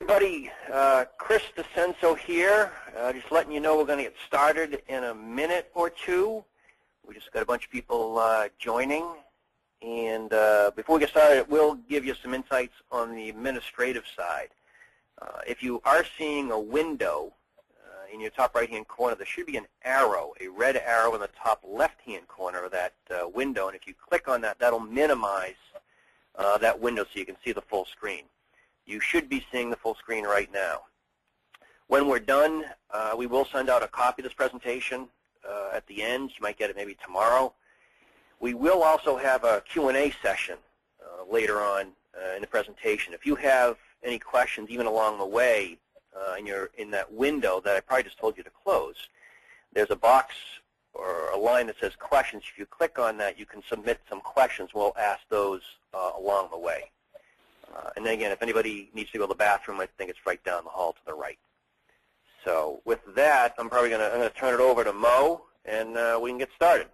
Everybody, Chris DeCenso here. Just letting you know we're going to get started in a minute or two. We just got a bunch of people joining. And before we get started, we'll give you some insights on the administrative side. If you are seeing a window in your top right-hand corner, there should be an arrow, a red arrow in the top left-hand corner of that window. And if you click on that, that'll minimize that window so you can see the full screen. You should be seeing the full screen right now. When we're done, we will send out a copy of this presentation at the end. You might get it maybe tomorrow. We will also have a Q&A session later on in the presentation. If you have any questions, even along the way, in that window that I probably just told you to close, there's a box or a line that says questions. If you click on that, you can submit some questions. We'll ask those along the way. And then again, if anybody needs to go to the bathroom, I think it's right down the hall to the right. So with that, I'm going to turn it over to Mo, and we can get started.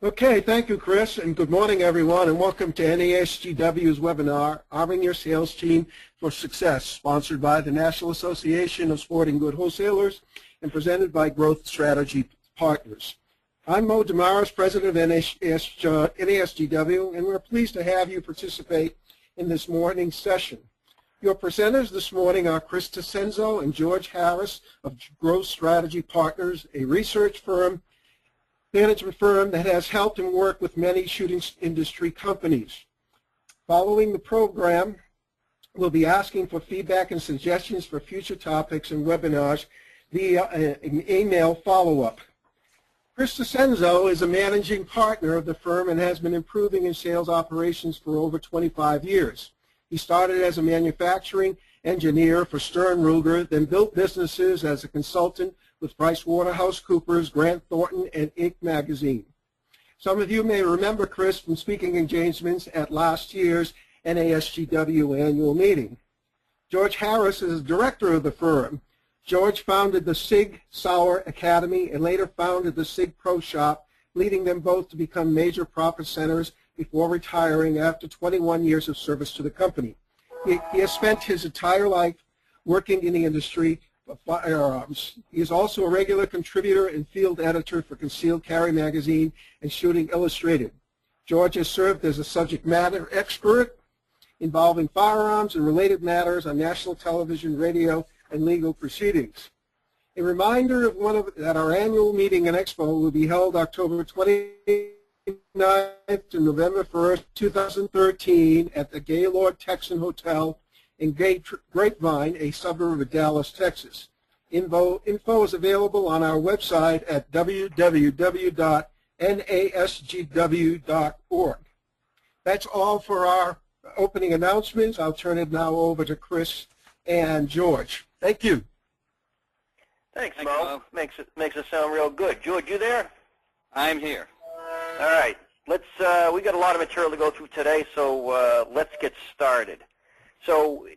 Okay, thank you, Chris, and good morning, everyone, and welcome to NASGW's webinar, Arming Your Sales Team for Success, sponsored by the National Association of Sporting Goods Wholesalers and presented by Growth Strategy Partners. I'm Mo Damaris, president of NASGW, and we're pleased to have you participate in this morning's session. Your presenters this morning are Chris DeCenso and George Harris of Growth Strategy Partners, a research management firm that has helped and worked with many shooting industry companies. Following the program, we'll be asking for feedback and suggestions for future topics and webinars via an email follow-up. Chris DeCenso is a managing partner of the firm and has been improving in sales operations for over 25 years. He started as a manufacturing engineer for Stern Ruger, then built businesses as a consultant with PricewaterhouseCoopers, Grant Thornton, and Inc. magazine. Some of you may remember Chris from speaking engagements at last year's NASGW annual meeting. George Harris is director of the firm. George founded the Sig Sauer Academy and later founded the Sig Pro Shop, leading them both to become major profit centers before retiring after 21 years of service to the company. He has spent his entire life working in the industry of firearms. He is also a regular contributor and field editor for Concealed Carry Magazine and Shooting Illustrated. George has served as a subject matter expert involving firearms and related matters on national television, radio, and legal proceedings. A reminder that our annual meeting and expo will be held October 29th to November 1st, 2013 at the Gaylord Texan Hotel in Grapevine, a suburb of Dallas, Texas. Info is available on our website at www.nasgw.org. That's all for our opening announcements. I'll turn it now over to Chris and George. Thank you. Thanks, Mo. Makes it sound real good. George, you there? I'm here. All right. We got a lot of material to go through today, so let's get started. So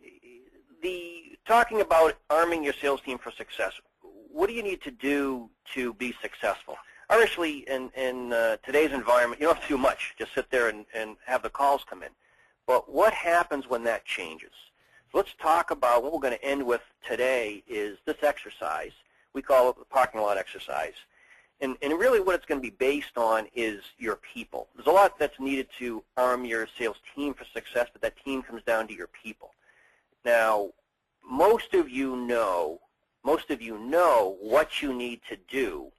talking about arming your sales team for success, what do you need to do to be successful? Obviously, in today's environment, you don't have to do much. Just sit there and have the calls come in. But what happens when that changes? So let's talk about what we're going to end with today is this exercise. We call it the parking lot exercise. And really what it's going to be based on is your people. There's a lot that's needed to arm your sales team for success, but that team comes down to your people. Now, most of you know what you need to do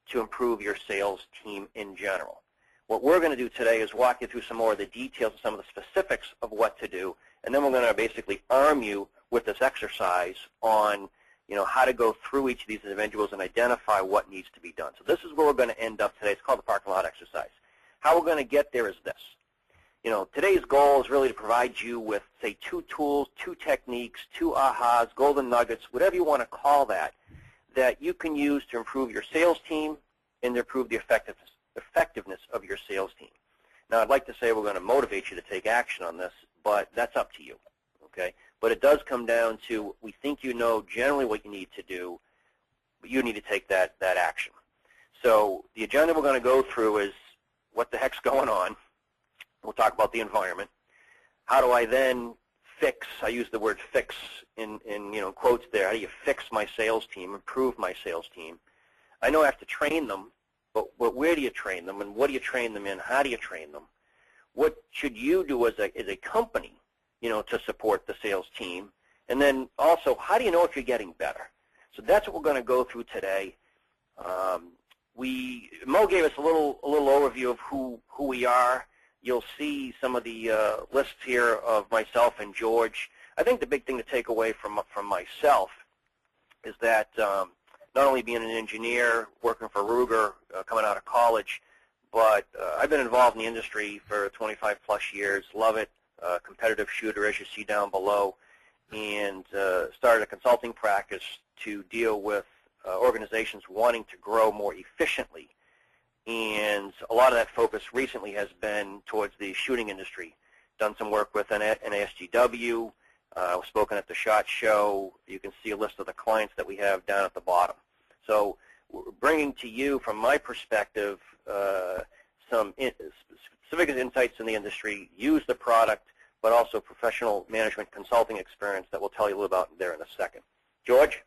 to improve your sales team in general. What we're going to do today is walk you through some more of the details and some of the specifics of what to do, and then we're going to basically arm you with this exercise on how to go through each of these individuals and identify what needs to be done. So this is where we're going to end up today. It's called the parking lot exercise. How we're going to get there is this. Today's goal is really to provide you with, say, 2 tools, 2 techniques, 2 ahas, golden nuggets, whatever you want to call that you can use to improve your sales team and to improve the effectiveness of your sales team. Now, I'd like to say we're going to motivate you to take action on this, but that's up to you, okay? But it does come down to we think you know generally what you need to do, but you need to take that action. So the agenda we're going to go through is what the heck's going on. We'll talk about the environment. How do I then fix, I use the word fix in quotes there, how do you fix my sales team, improve my sales team? I know I have to train them, but where do you train them, and what do you train them in? How do you train them? What should you do as a company, to support the sales team? And then also, how do you know if you're getting better? So that's what we're going to go through today. Mo gave us a little overview of who we are. You'll see some of the lists here of myself and George. I think the big thing to take away from myself is that not only being an engineer, working for Ruger, coming out of college, but I've been involved in the industry for 25 plus years, love it, competitive shooter as you see down below, and started a consulting practice to deal with organizations wanting to grow more efficiently. And a lot of that focus recently has been towards the shooting industry. Done some work with NASGW, spoken at the SHOT Show. You can see a list of the clients that we have down at the bottom. So we're bringing to you, from my perspective, some specific insights in the industry, use the product, but also professional management consulting experience that we'll tell you a little about there in a second. George?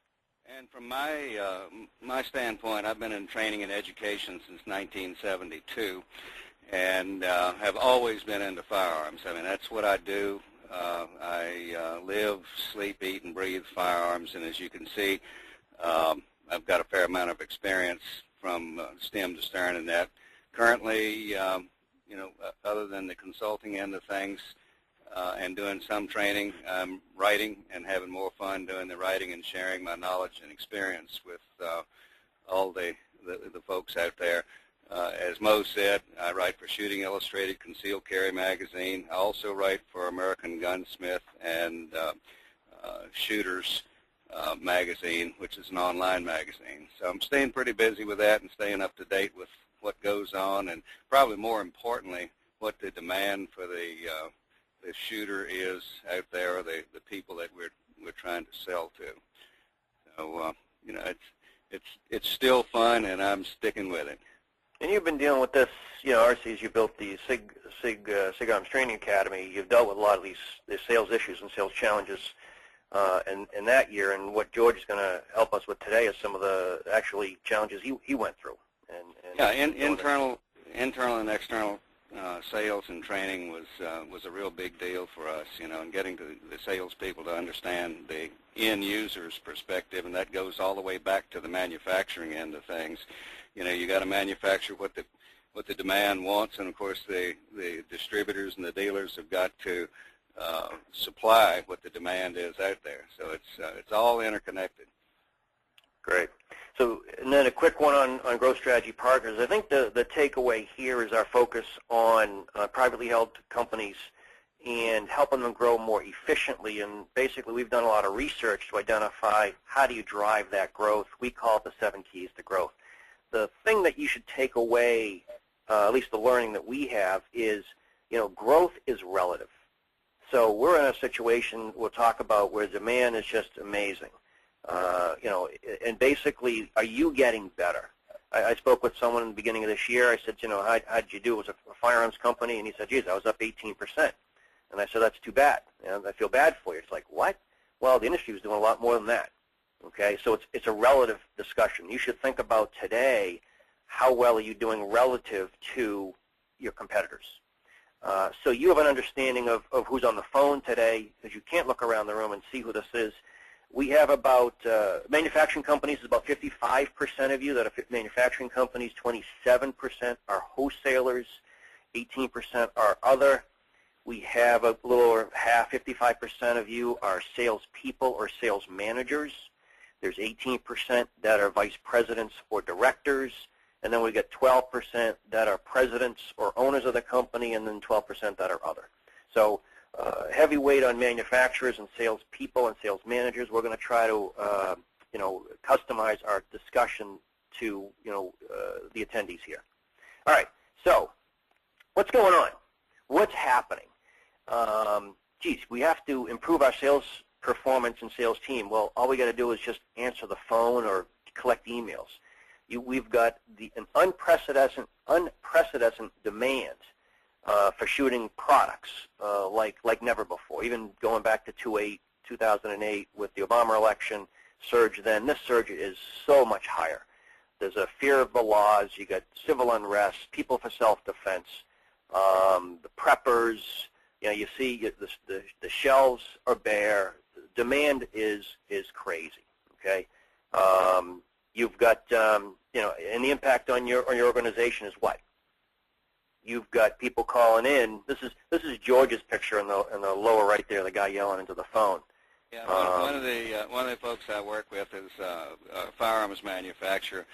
And from my standpoint, I've been in training and education since 1972, and have always been into firearms. I mean, that's what I do. I live, sleep, eat, and breathe firearms, and as you can see, I've got a fair amount of experience from stem to stern in that. Currently, other than the consulting end of things, and doing some training, I'm writing and having more fun doing the writing and sharing my knowledge and experience with all the folks out there. As Mo said, I write for Shooting Illustrated, Concealed Carry Magazine. I also write for American Gunsmith and Shooters Magazine, which is an online magazine. So I'm staying pretty busy with that and staying up to date with what goes on, and probably more importantly, what the demand for the shooter is out there, or the people that we're trying to sell to. So it's still fun, and I'm sticking with it. And you've been dealing with this, RC, as you built the SIG Arms Training Academy. You've dealt with a lot of these sales issues and sales challenges in that year. And what George is going to help us with today is some of the actually challenges he went through. Internal and external sales and training was a real big deal for us, and getting the salespeople to understand the end user's perspective, and that goes all the way back to the manufacturing end of things. You got to manufacture what the demand wants, and of course the distributors and the dealers have got to supply what the demand is out there. So it's all interconnected. Great. So, and then a quick one on Growth Strategy Partners. I think the takeaway here is our focus on privately held companies and helping them grow more efficiently. And basically, we've done a lot of research to identify how do you drive that growth. We call it the 7 keys to growth. The thing that you should take away, at least the learning that we have, is, growth is relative. So we're in a situation we'll talk about where demand is just amazing. And basically, are you getting better? I spoke with someone in the beginning of this year. I said, how did you do? It was a firearms company, and he said, geez, I was up 18%. And I said, that's too bad. I feel bad for you. It's like, what? Well, the industry was doing a lot more than that. Okay, so it's a relative discussion. You should think about today, how well are you doing relative to your competitors? So you have an understanding of who's on the phone today, because you can't look around the room and see who this is. We have about, manufacturing companies is about 55% of you that are manufacturing companies, 27% are wholesalers, 18% are other. We have a little over half, 55% of you are salespeople or sales managers. There's 18% that are vice presidents or directors, and then we get 12% that are presidents or owners of the company, and then 12% that are other. So heavy weight on manufacturers and salespeople and sales managers. We're going to try to, customize our discussion to, the attendees here. All right. So what's going on? What's happening? We have to improve our sales performance and sales team. Well, all we got to do is just answer the phone or collect emails. We've got an unprecedented demand for shooting products like never before. Even going back to 2008 with the Obama election surge, then this surge is so much higher. There's a fear of the laws. You got civil unrest, people for self-defense, the preppers. You see the shelves are bare. Demand is crazy. Okay, you've got and the impact on your organization is what? You've got people calling in. This is George's picture in the lower right there. The guy yelling into the phone. Yeah, one of the folks I work with is a firearms manufacturer.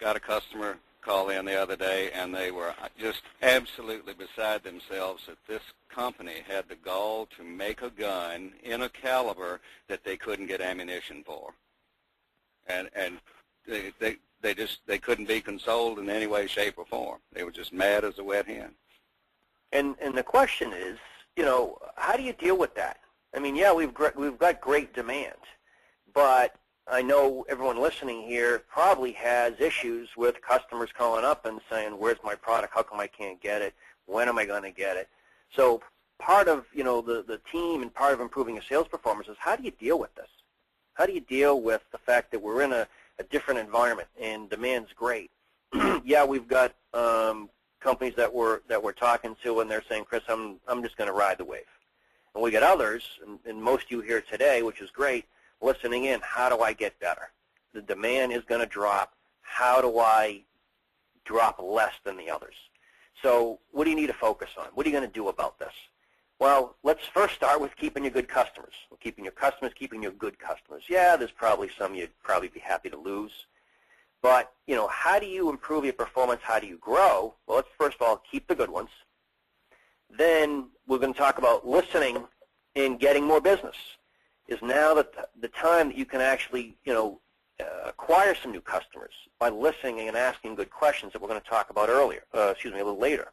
Got a customer call in the other day, and they were just absolutely beside themselves that this company had the gall to make a gun in a caliber that they couldn't get ammunition for, and they couldn't be consoled in any way, shape, or form. They were just mad as a wet hen. And the question is, how do you deal with that? I mean, yeah, we've got great demand, but I know everyone listening here probably has issues with customers calling up and saying, "Where's my product? How come I can't get it? When am I going to get it?" So part of the team and part of improving your sales performance is how do you deal with this? How do you deal with the fact that we're in a different environment and demand's great? Yeah, we've got companies that we're talking to, and they're saying, "Chris, I'm just going to ride the wave." And we got others, and most of you here today, which is great, listening in. How do I get better? The demand is going to drop. How do I drop less than the others? So what do you need to focus on? What are you going to do about this? Well, let's first start with keeping your good customers. Keeping your customers, keeping your good customers. Yeah, there's probably some you'd probably be happy to lose. But, how do you improve your performance? How do you grow? Well, let's first of all keep the good ones. Then we're going to talk about listening and getting more business. Is now the time that you can actually, acquire some new customers by listening and asking good questions that we're going to talk about a little later.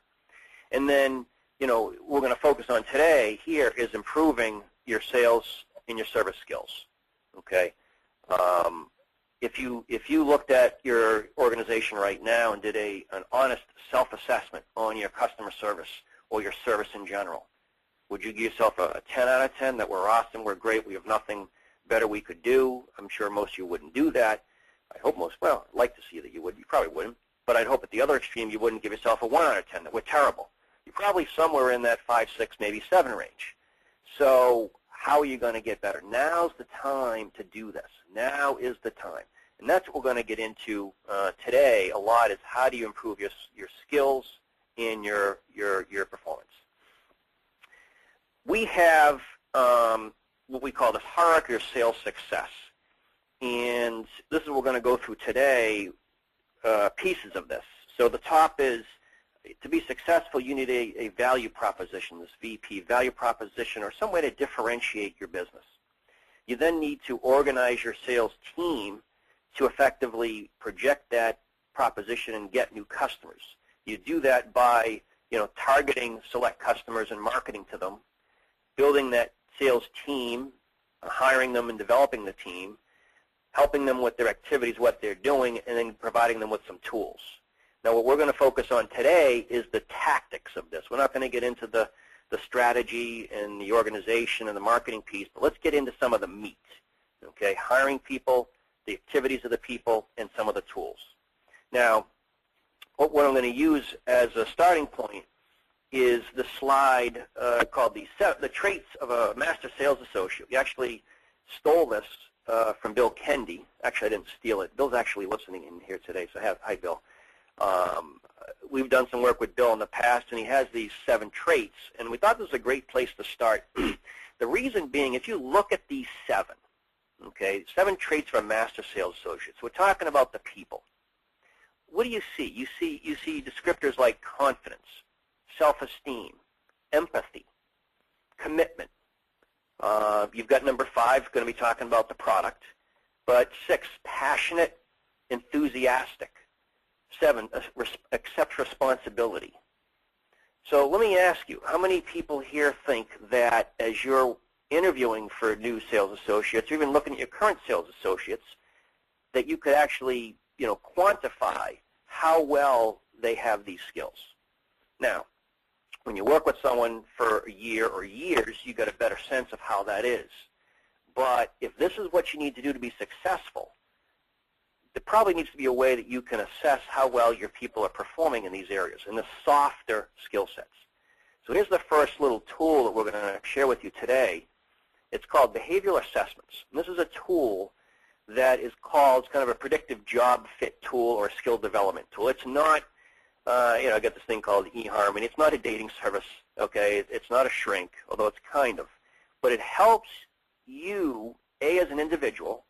And then, we're going to focus on today here is improving your sales and your service skills. Okay. If you looked at your organization right now and did an honest self-assessment on your customer service or your service in general, would you give yourself a 10 out of 10 that we're awesome, we're great, we have nothing better we could do? I'm sure most of you wouldn't do that. I hope I'd like to see that you would. You probably wouldn't. But I'd hope at the other extreme you wouldn't give yourself a 1 out of 10 that we're terrible. You're probably somewhere in that 5, 6, maybe 7 range. So how are you going to get better? Now's the time to do this. Now is the time. And that's what we're going to get into today a lot, is how do you improve your skills in your performance. We have what we call the hierarchy of sales success. And this is what we're going to go through today, pieces of this. So the top is, to be successful, you need a value proposition, this VP, value proposition, or some way to differentiate your business. You then need to organize your sales team to effectively project that proposition and get new customers. You do that by, targeting select customers and marketing to them, building that sales team, hiring them and developing the team, helping them with their activities, what they're doing, and then providing them with some tools. Now, what we're going to focus on today is the tactics of this. We're not going to get into the strategy and the organization and the marketing piece, but let's get into some of the meat, okay? Hiring people, the activities of the people, and some of the tools. Now, what I'm going to use as a starting point is the slide called the traits of a master sales associate. We actually stole this from Bill Kendi. Actually, I didn't steal it. Bill's actually listening in here today, so hi, Bill. We've done some work with Bill in the past, and he has these 7 traits, and we thought this was a great place to start. The reason being, if you look at these 7, okay, 7 traits for a master sales associate. So we're talking about the people. What do you see? You see descriptors like confidence, self-esteem, empathy, commitment. You've got number 5, going to be talking about the product. But 6, passionate, enthusiastic. 7, accept responsibility. So let me ask you, how many people here think that as you're interviewing for new sales associates, or even looking at your current sales associates, that you could actually, quantify how well they have these skills? Now, When you work with someone for a year or years, you get a better sense of how that is. But if this is what you need to do to be successful, there probably needs to be a way that you can assess how well your people are performing in these areas, in the softer skill sets. So here's the first little tool that we're going to share with you today. It's called behavioral assessments. And this is a tool that is called kind of a predictive job fit tool or a skill development tool. It's not, I got this thing called eHarmony. It's not a dating service, okay? It's not a shrink, although it's kind of. But it helps you, A, as an individual,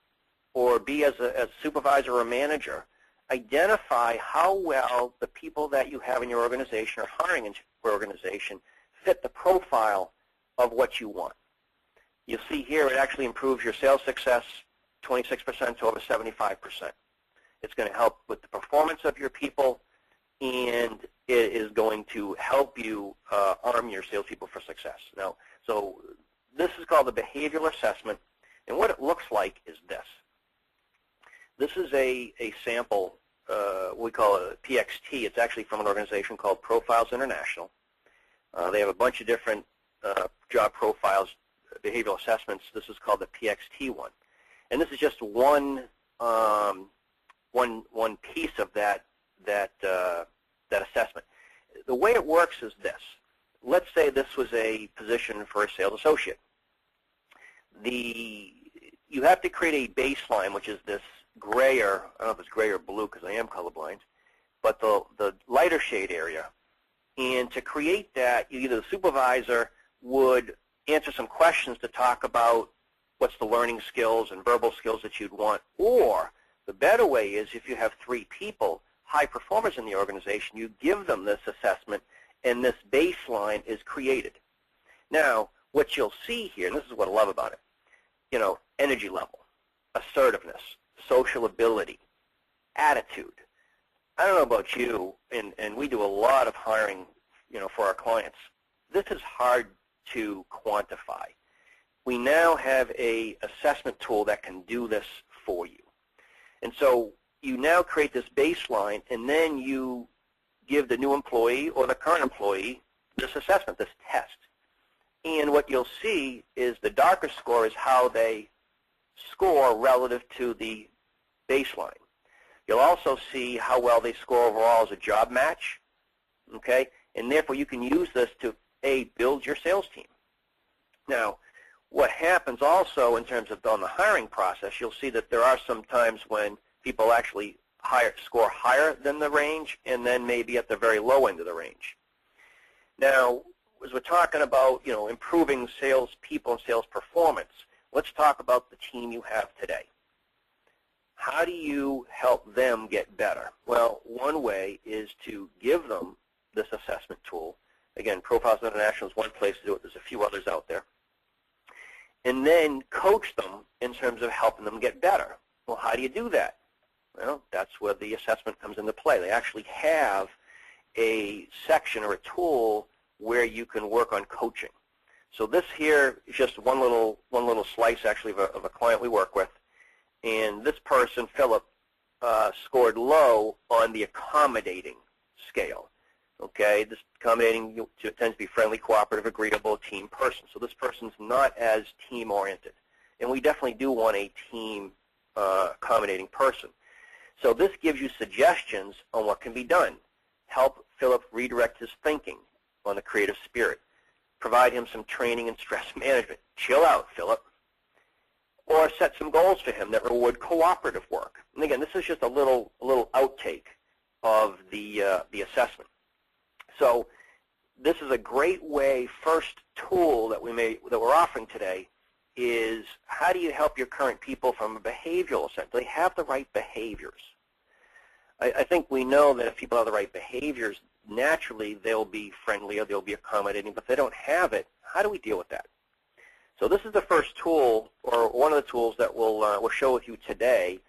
or B, as a supervisor or a manager, identify how well the people that you have in your organization or hiring in your organization fit the profile of what you want. You'll see here it actually improves your sales success 26% to over 75%. It's going to help with the performance of your people, and it is going to help you arm your salespeople for success. Now, so this is called the behavioral assessment, and what it looks like is this. This is a sample, we call it a PXT. It's actually from an organization called Profiles International. They have a bunch of different job profiles, behavioral assessments. This is called the PXT one. And this is just one piece of that assessment. The way it works is this. Let's say this was a position for a sales associate. You have to create a baseline, which is this grayer, I don't know if it's gray or blue because I am colorblind, but the lighter shade area. And to create that, either the supervisor would answer some questions to talk about what's the learning skills and verbal skills that you'd want, or the better way is if you have 3 people, high performers in the organization, you give them this assessment and this baseline is created. Now, what you'll see here, and this is what I love about it, energy level, assertiveness, social ability, attitude. I don't know about you, and we do a lot of hiring, for our clients. This is hard to quantify. We now have a assessment tool that can do this for you. And so you now create this baseline, and then you give the new employee or the current employee this assessment, this test. And what you'll see is the darker score is how they score relative to the baseline. You'll also see how well they score overall as a job match, okay? And therefore you can use this to, A, build your sales team. Now, what happens also in terms of on the hiring process, you'll see that there are some times when people actually score higher than the range and then maybe at the very low end of the range. Now, as we're talking about, improving sales people and sales performance, let's talk about the team you have today. How do you help them get better? Well, one way is to give them this assessment tool. Again, Profiles International is one place to do it. There's a few others out there. And then coach them in terms of helping them get better. Well, how do you do that? Well, that's where the assessment comes into play. They actually have a section or a tool where you can work on coaching. So this here is just one little slice actually of a client we work with. And this person, Philip, scored low on the accommodating scale. Okay, this accommodating tends to be friendly, cooperative, agreeable, team person. So this person's not as team-oriented. And we definitely do want a team accommodating person. So this gives you suggestions on what can be done. Help Philip redirect his thinking on the creative spirit. Provide him some training and stress management. Chill out, Philip. Or set some goals for him that reward cooperative work. And again, this is just a little outtake of the assessment. So this is a great way. First tool that we're offering today is how do you help your current people from a behavioral sense? Do they have the right behaviors? I think we know that if people have the right behaviors, naturally they'll be friendlier, they'll be accommodating. But if they don't have it, how do we deal with that? So this is the first tool, or one of the tools that we'll show with you today,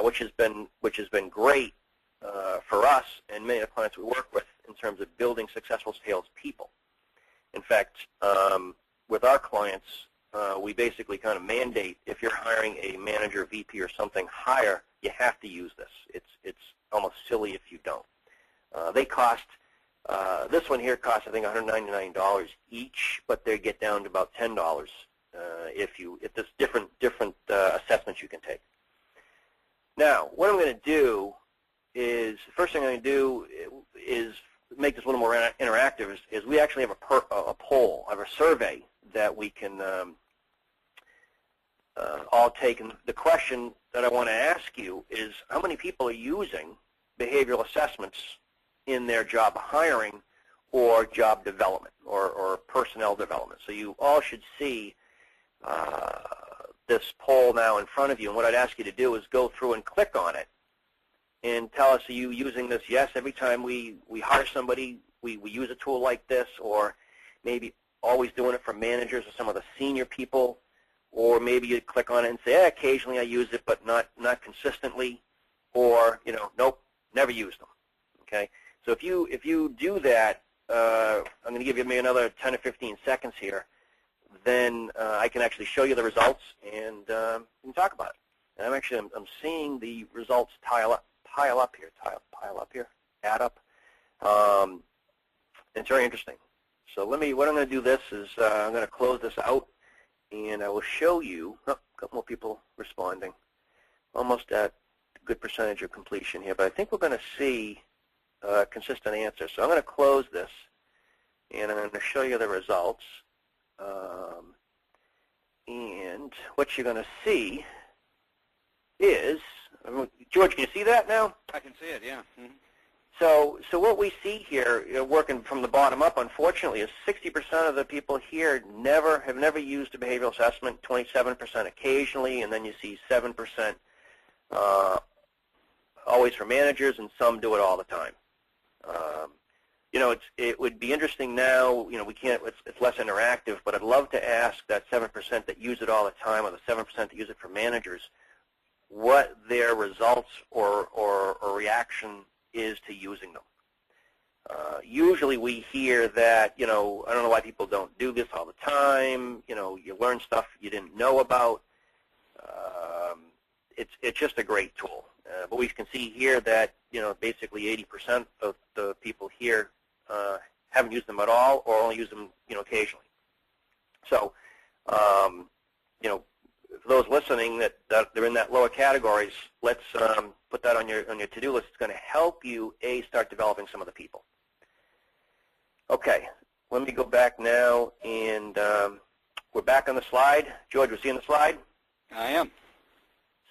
which has been great for us and many of the clients we work with in terms of building successful salespeople. In fact, with our clients, we basically kind of mandate if you're hiring a manager, VP, or something higher, you have to use this. It's almost silly if you don't. They cost This one here costs, I think, $199 each, but they get down to about $10 if there's different assessments you can take. Now, what I'm going to do is, the first thing I'm going to do is make this a little more interactive, is we actually have a poll, I have a survey that we can all take. And the question that I want to ask you is, how many people are using behavioral assessments in their job hiring or job development or personnel development? So you all should see this poll now in front of you, and what I'd ask you to do is go through and click on it and tell us, are you using this? Yes, every time we hire somebody, we use a tool like this, or maybe always doing it for managers or some of the senior people, or maybe you click on it and say, yeah, occasionally I use it, but not consistently, or, nope, never used them. Okay, so if you do that, I'm going to give you maybe another 10 or 15 seconds here. Then I can actually show you the results and we can talk about it. And I'm seeing the results pile up here, add up. It's very interesting. So what I'm going to do this is I'm going to close this out, and I will show you. Oh, a couple more people responding. Almost at a good percentage of completion here, but I think we're going to see consistent answers. So I'm going to close this, and I'm going to show you the results. And what you're going to see is, George, can you see that now? I can see it, yeah. Mm-hmm. So what we see here, working from the bottom up, unfortunately, is 60% of the people here have never used a behavioral assessment, 27% occasionally, and then you see 7% always for managers, and some do it all the time. It would be interesting now, we can't, it's less interactive, but I'd love to ask that 7% that use it all the time, or the 7% that use it for managers, what their results or reaction is to using them. Usually we hear that, I don't know why people don't do this all the time, you learn stuff you didn't know about. It's just a great tool. But we can see here that, basically 80% of the people here haven't used them at all, or only use them, occasionally. So, for those listening that they're in that lower categories, let's put that on your to-do list. It's going to help you, start developing some of the people. Okay, let me go back now, and we're back on the slide. George, we're seeing the slide? I am.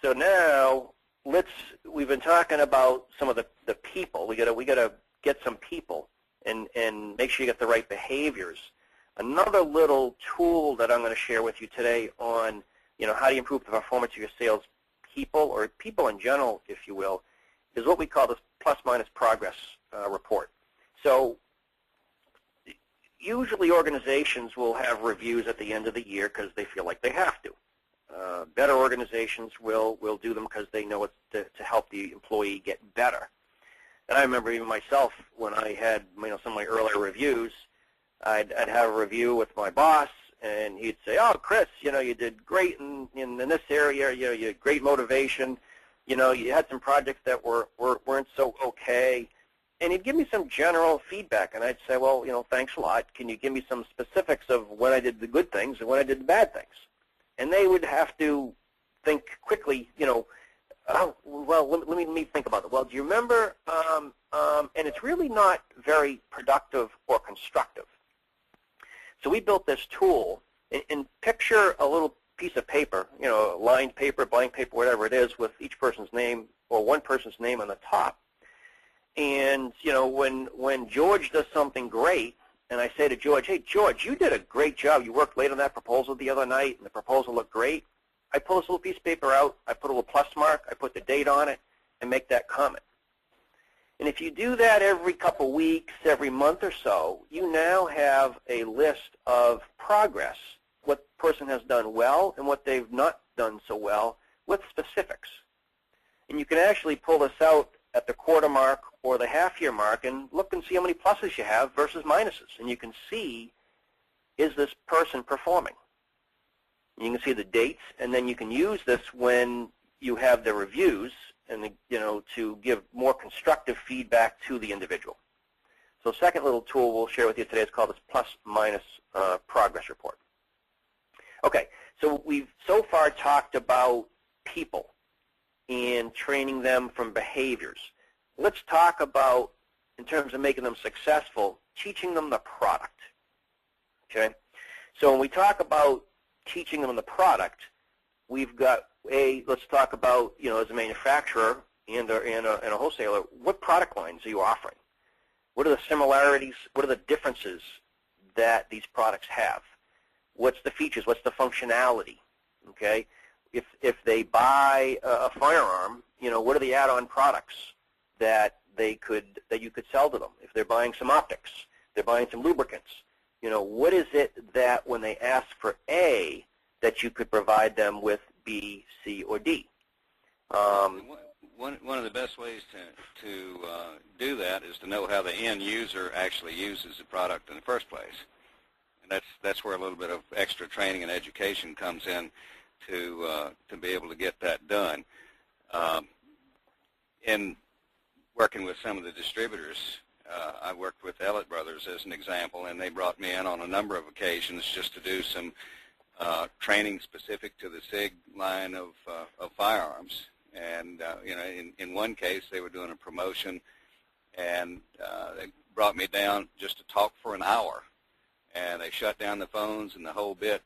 So now, we've been talking about some of the people. We gotta get some people and make sure you get the right behaviors. Another little tool that I'm going to share with you today on how do you improve the performance of your sales people, or people in general, if you will, is what we call this plus-minus progress report. So usually organizations will have reviews at the end of the year because they feel like they have to. Better organizations will do them because they know it's to help the employee get better. And I remember even myself, when I had some of my earlier reviews, I'd have a review with my boss, and he'd say, "Oh, Chris, you did great in this area. You had great motivation. You had some projects that weren't so okay." And he'd give me some general feedback, and I'd say, "Well, thanks a lot. Can you give me some specifics of when I did the good things and when I did the bad things?" And they would have to think quickly, oh, well, let me think about it. Well, do you remember? And it's really not very productive or constructive. So we built this tool, and picture a little piece of paper, lined paper, blank paper, whatever it is, with each person's name or one person's name on the top. And, when George does something great, and I say to George, "Hey, George, you did a great job. You worked late on that proposal the other night, and the proposal looked great," I pull this little piece of paper out, I put a little plus mark, I put the date on it, and make that comment. And if you do that every couple weeks, every month or so, you now have a list of progress, what the person has done well and what they've not done so well, with specifics. And you can actually pull this out at the quarter mark or the half-year mark and look and see how many pluses you have versus minuses. And you can see, is this person performing? You can see the dates, and then you can use this when you have the reviews, and to give more constructive feedback to the individual. So the second little tool we'll share with you today is called this plus-minus progress report. Okay, so we've so far talked about people and training them from behaviors. Let's talk about, in terms of making them successful, teaching them the product. Okay? So when we talk about teaching them the product, we've got let's talk about, as a manufacturer and a wholesaler, what product lines are you offering? What are the similarities? What are the differences that these products have? What's the features? What's the functionality? Okay? If they buy a firearm, what are the add-on products that you could sell to them? If they're buying some optics, they're buying some lubricants, what is it that when they ask for A that you could provide them with B, C, or D? One of the best ways to do that is to know how the end user actually uses the product in the first place, and that's where a little bit of extra training and education comes in to be able to get that done. In working with some of the distributors, I worked with Ellett Brothers as an example, and they brought me in on a number of occasions just to do some training specific to the SIG line of firearms. And in one case, they were doing a promotion, and they brought me down just to talk for an hour, and they shut down the phones and the whole bit.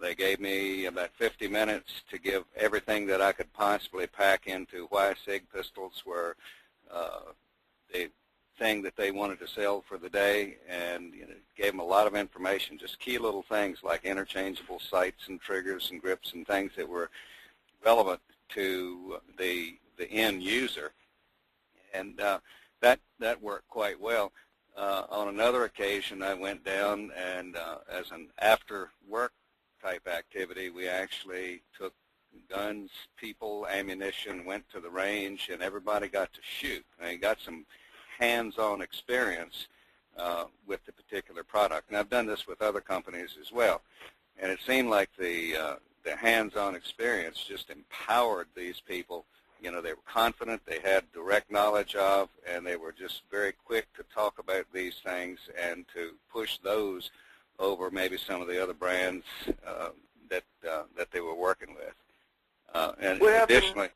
They gave me about 50 minutes to give everything that I could possibly pack into why SIG pistols were the thing that they wanted to sell for the day, and gave them a lot of information, just key little things like interchangeable sights and triggers and grips and things that were relevant to the end user, and that worked quite well. On another occasion, I went down and as an after-work type activity, we actually took guns, people, ammunition, went to the range, and everybody got to shoot. And got some hands-on experience with the particular product. And I've done this with other companies as well. And it seemed like the hands-on experience just empowered these people. They were confident, they had direct knowledge of, and they were just very quick to talk about these things and to push those over maybe some of the other brands that they were working with. And additionally,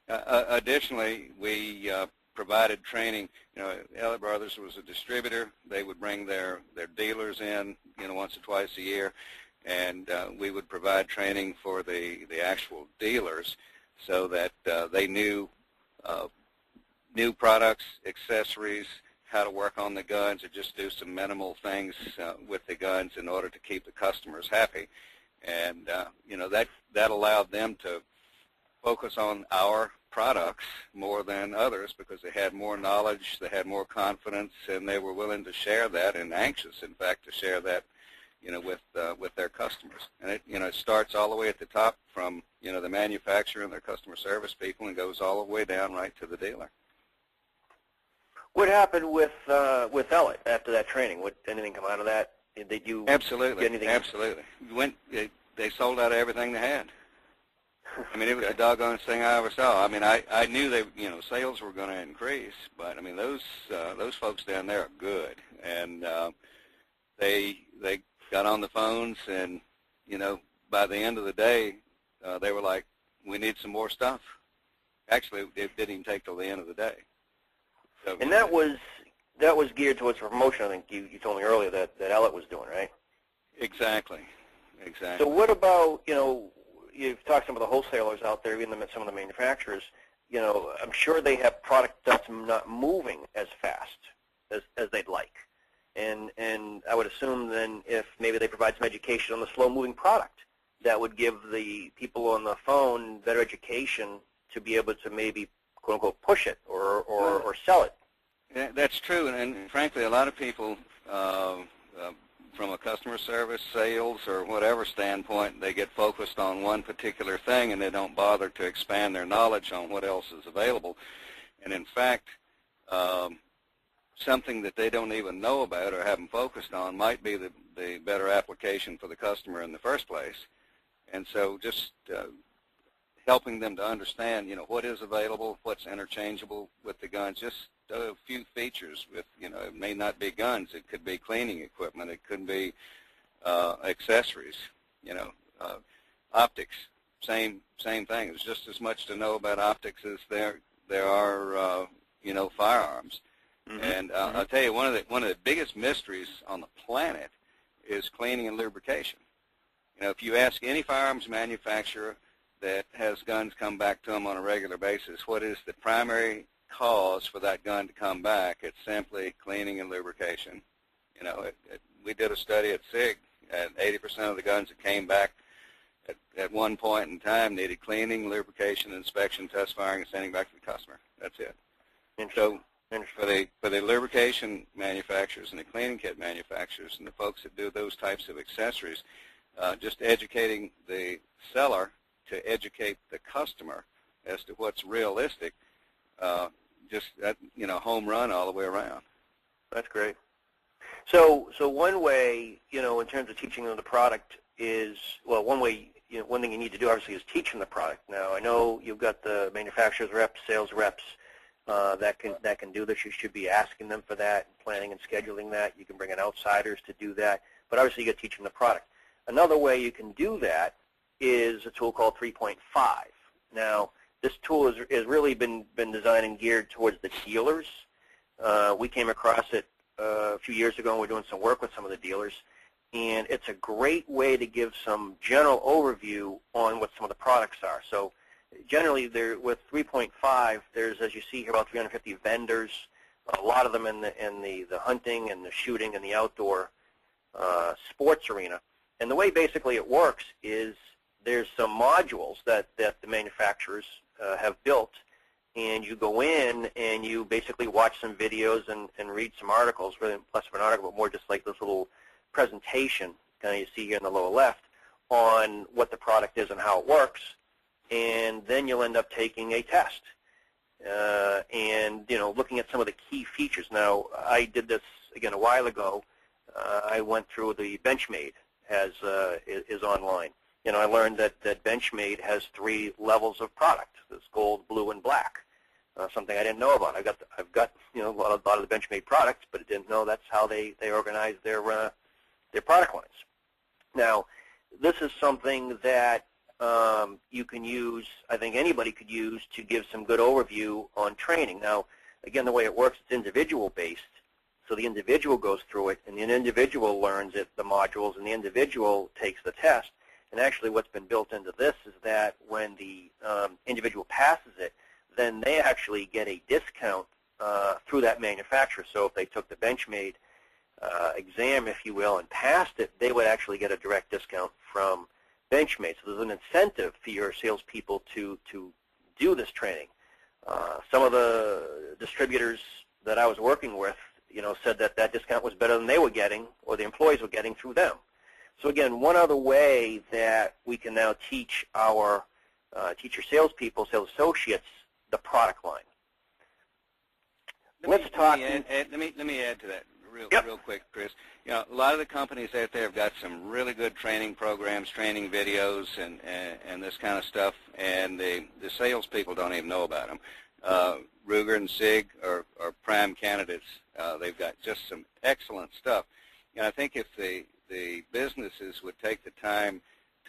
additionally, we provided training. Ellett Brothers was a distributor. They would bring their dealers in, once or twice a year, and we would provide training for the actual dealers so that they knew new products, accessories, how to work on the guns, or just do some minimal things with the guns in order to keep the customers happy. And that allowed them to focus on our products more than others because they had more knowledge, they had more confidence, and they were willing to share that, and anxious, in fact, to share that, with their customers. And it starts all the way at the top from the manufacturer and their customer service people, and goes all the way down right to the dealer. What happened with Ellett after that training? Anything come out of that? Did you Absolutely, get anything? absolutely. They sold out everything they had. I mean, it was the doggone thing I ever saw. I mean, I knew sales were going to increase, but I mean, those folks down there are good, and they got on the phones, and by the end of the day, they were like, "We need some more stuff." Actually, it didn't even take till the end of the day. So, and that was geared towards promotion. I think you told me earlier that Ellett was doing, right? Exactly. So what about, you've talked to some of the wholesalers out there, even some of the manufacturers, I'm sure they have product that's not moving as fast as they'd like. And I would assume then if maybe they provide some education on the slow-moving product, that would give the people on the phone better education to be able to maybe, quote-unquote, push it or sell it. Yeah, that's true, and frankly, a lot of people, from a customer service, sales, or whatever standpoint, they get focused on one particular thing, and they don't bother to expand their knowledge on what else is available. And in fact, something that they don't even know about or haven't focused on might be the better application for the customer in the first place. And so just helping them to understand, what is available, what's interchangeable with the guns, just a few features with, it may not be guns, it could be cleaning equipment, it could be accessories, optics, same thing. There's just as much to know about optics as there are, firearms. Mm-hmm. And I'll tell you, one of the biggest mysteries on the planet is cleaning and lubrication. If you ask any firearms manufacturer that has guns come back to them on a regular basis, what is the primary cause for that gun to come back? It's simply cleaning and lubrication. We did a study at SIG, and 80% of the guns that came back at one point in time needed cleaning, lubrication, inspection, test firing, and sending back to the customer. That's it. And so for the lubrication manufacturers and the cleaning kit manufacturers and the folks that do those types of accessories, just educating the seller to educate the customer as to what's realistic, just that, home run all the way around. That's great. So one way, in terms of teaching them the product is, well, one way, one thing you need to do obviously is teach them the product. Now, I know you've got the manufacturers reps, sales reps that can do this. You should be asking them for that, planning and scheduling that. You can bring in outsiders to do that, but obviously you got to teach them the product. Another way you can do that is a tool called 3.5. Now, this tool has really been designed and geared towards the dealers. We came across it a few years ago, and we're doing some work with some of the dealers, and it's a great way to give some general overview on what some of the products are. So generally, with 3.5, there's, as you see here, about 350 vendors, a lot of them in the hunting and the shooting and the outdoor sports arena. And the way basically it works is there's some modules that the manufacturers have built, and you go in and you basically watch some videos and read some articles, really less of an article, but more just like this little presentation, kind of you see here in the lower left, on what the product is and how it works, and then you'll end up taking a test and looking at some of the key features. Now, I did this again a while ago. I went through the Benchmade is online. I learned that Benchmade has 3 levels of product: this gold, blue, and black. Something I didn't know about. I've got a lot of the Benchmade products, but I didn't know that's how they organize their product lines. Now, this is something that you can use. I think anybody could use to give some good overview on training. Now, again, the way it works, it's individual based. So the individual goes through it, and the individual learns the modules, and the individual takes the test. And actually what's been built into this is that when the individual passes it, then they actually get a discount through that manufacturer. So if they took the Benchmade exam, if you will, and passed it, they would actually get a direct discount from Benchmade. So there's an incentive for your salespeople to do this training. Some of the distributors that I was working with, said that discount was better than they were getting, or the employees were getting through them. So again, one other way that we can now teach our salespeople, sales associates, the product line. Let me add to that real quick, Chris. A lot of the companies out there have got some really good training programs, training videos, and this kind of stuff, and the salespeople don't even know about them. Ruger and SIG are prime candidates. They've got just some excellent stuff. And I think if the businesses would take the time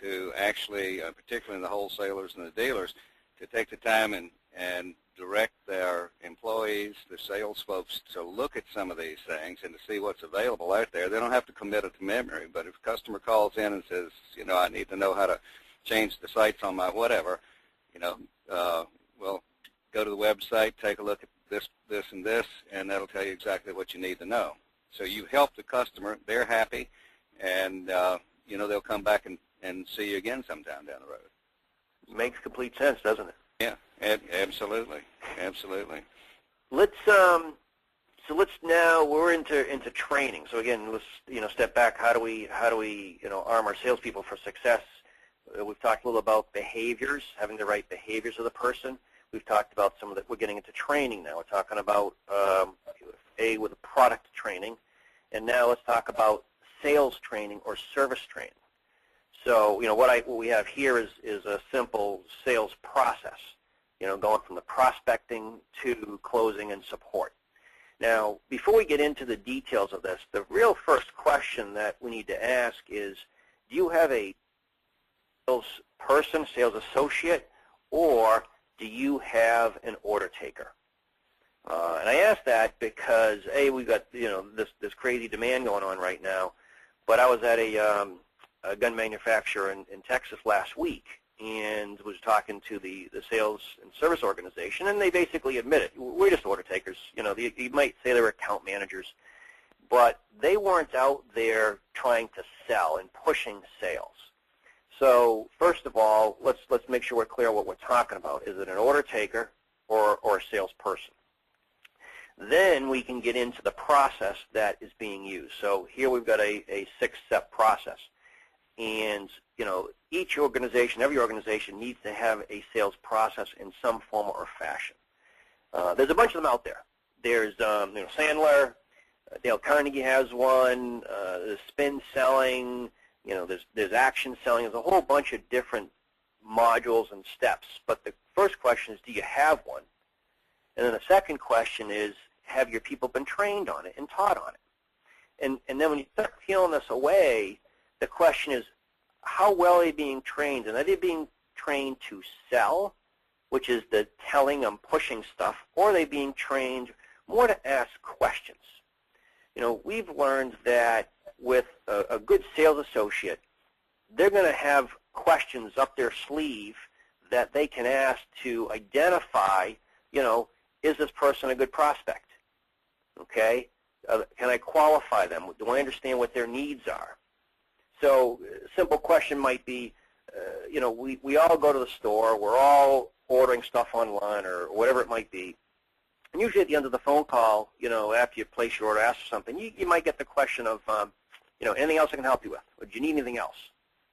to actually, particularly the wholesalers and the dealers, to take the time and direct their employees, the sales folks, to look at some of these things and to see what's available out there. They don't have to commit it to memory, but if a customer calls in and says, I need to know how to change the sights on my whatever, well, go to the website, take a look at this, and this, and that'll tell you exactly what you need to know. So you help the customer, they're happy, and they'll come back and see you again sometime down the road. Makes complete sense, doesn't it? Yeah, absolutely. Let's now we're into training. So again, let's step back. How do we arm our salespeople for success? We've talked a little about behaviors, having the right behaviors of the person. We've talked about some of that. We're getting into training now. We're talking about with the product training, and now let's talk about sales training or service training. So, what we have here is a simple sales process, going from the prospecting to closing and support. Now, before we get into the details of this, the real first question that we need to ask is, do you have a salesperson, sales associate, or do you have an order taker? And I ask that because, A, we've got this crazy demand going on right now, but I was at a gun manufacturer in Texas last week and was talking to the sales and service organization, and they basically admitted, we're just order takers. You might say they were account managers, but they weren't out there trying to sell and pushing sales. So first of all, let's make sure we're clear what we're talking about. Is it an order taker or a salesperson? Then we can get into the process that is being used. So here we've got a 6-step process. And, each organization, every organization needs to have a sales process in some form or fashion. There's a bunch of them out there. There's, Sandler, Dale Carnegie has one, there's spin selling, there's action selling. There's a whole bunch of different modules and steps. But the first question is, do you have one? And then the second question is, have your people been trained on it and taught on it? And then when you start peeling this away, the question is, how well are they being trained? And are they being trained to sell, which is the telling them, pushing stuff, or are they being trained more to ask questions? We've learned that with a good sales associate, they're going to have questions up their sleeve that they can ask to identify, is this person a good prospect? Okay? Can I qualify them? Do I understand what their needs are? So a simple question might be, we all go to the store. We're all ordering stuff online or whatever it might be. And usually at the end of the phone call, after you place your order, ask for something, you might get the question of, anything else I can help you with? Or do you need anything else?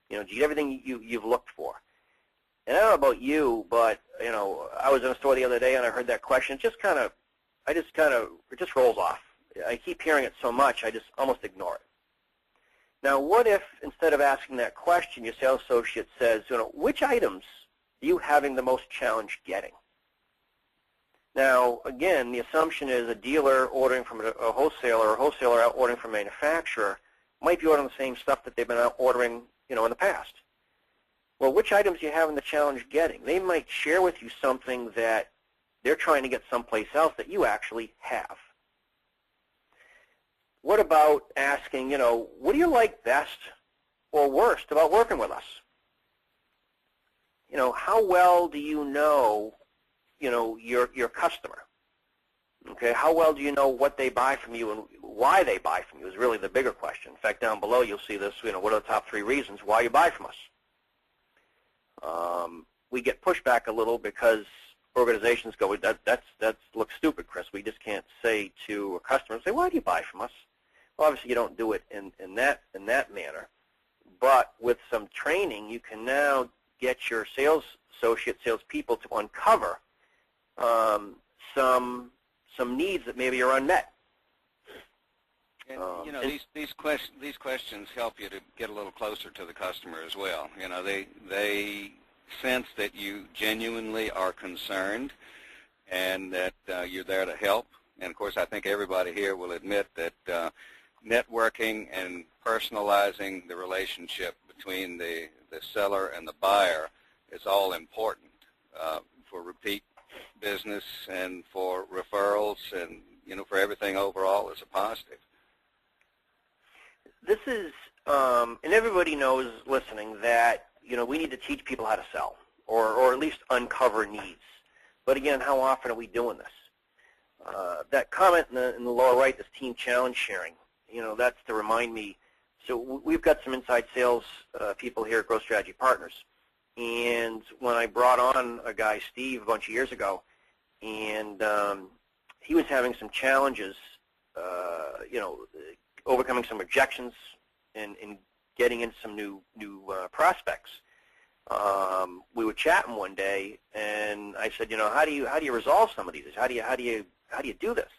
Do you get everything you've looked for? And I don't know about you, but, I was in a store the other day and I heard that question. It just rolls off. I keep hearing it so much, I just almost ignore it. Now, what if instead of asking that question, your sales associate says, which items are you having the most challenge getting? Now, again, the assumption is a dealer ordering from a wholesaler or a wholesaler out ordering from a manufacturer might be ordering the same stuff that they've been out ordering, in the past. Well, which items are you having the challenge getting? They might share with you something that they're trying to get someplace else that you actually have. What about asking, what do you like best or worst about working with us? How well do you know, your customer? Okay, how well do you know what they buy from you and why they buy from you is really the bigger question. In fact, down below you'll see this, what are the top 3 reasons why you buy from us? We get pushback a little because organizations go, that looks stupid, Chris. We just can't say to a customer, say, why do you buy from us? Well, obviously you don't do it in that manner. But with some training, you can now get your sales associate, salespeople to uncover some needs that maybe are unmet. And these questions help you to get a little closer to the customer as well. They sense that you genuinely are concerned and that you're there to help. And of course, I think everybody here will admit that networking and personalizing the relationship between the seller and the buyer is all important for repeat business and for referrals and, for everything overall as a positive. This is, and everybody knows listening that, we need to teach people how to sell or at least uncover needs. But again, how often are we doing this? That comment in the lower right, this team challenge sharing, that's to remind me. So we've got some inside sales people here at Growth Strategy Partners. And when I brought on a guy, Steve, a bunch of years ago, and he was having some challenges, overcoming some objections and getting into some new prospects. We were chatting one day, and I said, how do you resolve some of these? How do you do this?